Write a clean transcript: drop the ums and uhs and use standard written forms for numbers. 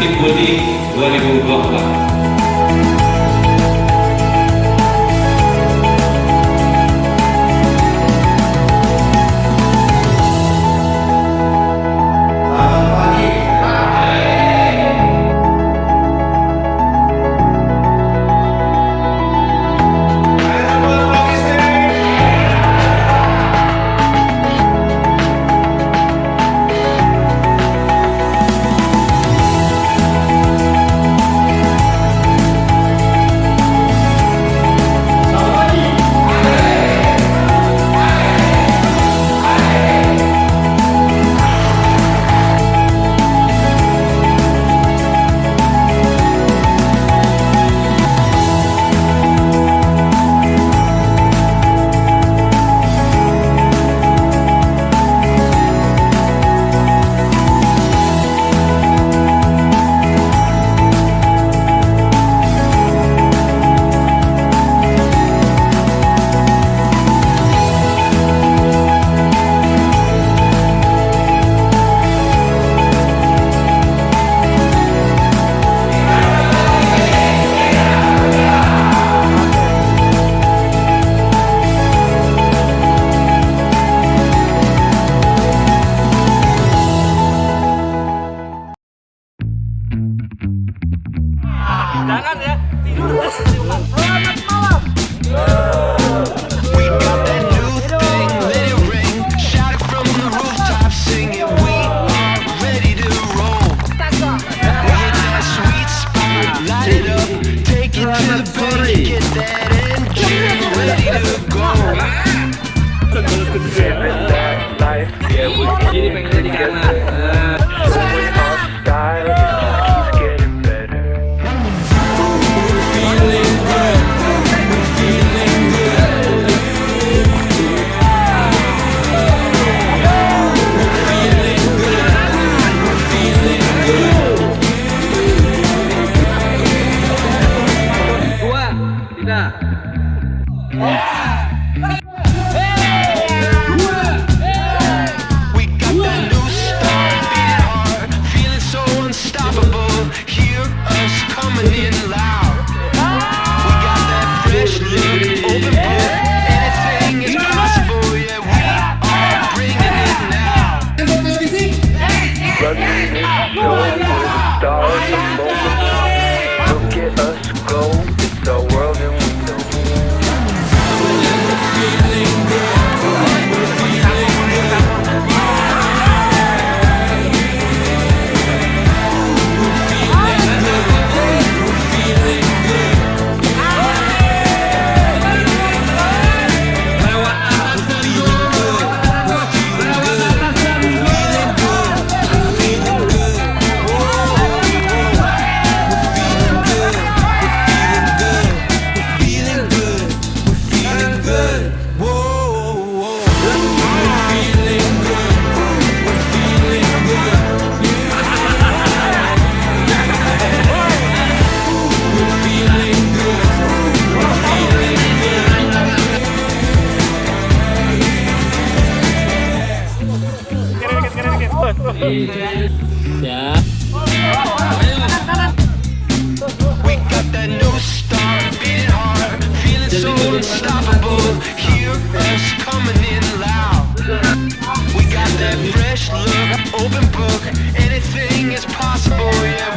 Tim Budi 2024. Jangan ya, tidur. Selamat malam. We got that new thing, let it ring. Shout it from the rooftop, sing it. We are ready to roll. We hit that sweet spot, light it up, take it to the bank, get that engine ready to go. Living that life, yeah, we Jadi pengen jadi kanan. showing our style, it just keeps getting better. Dua, tiga. We got that new start, beating hard, feeling so unstoppable. Hear us coming in loud. We got that fresh look, open book, anything is possible. Yeah, we are bringing it now. Running this show, we're the star of the moment. Look at us go, it's our world and we know. Siap. We got that new start, beating hard, feeling so unstoppable. Hear us coming in loud. We got that fresh look, open book, anything is possible. Yeah,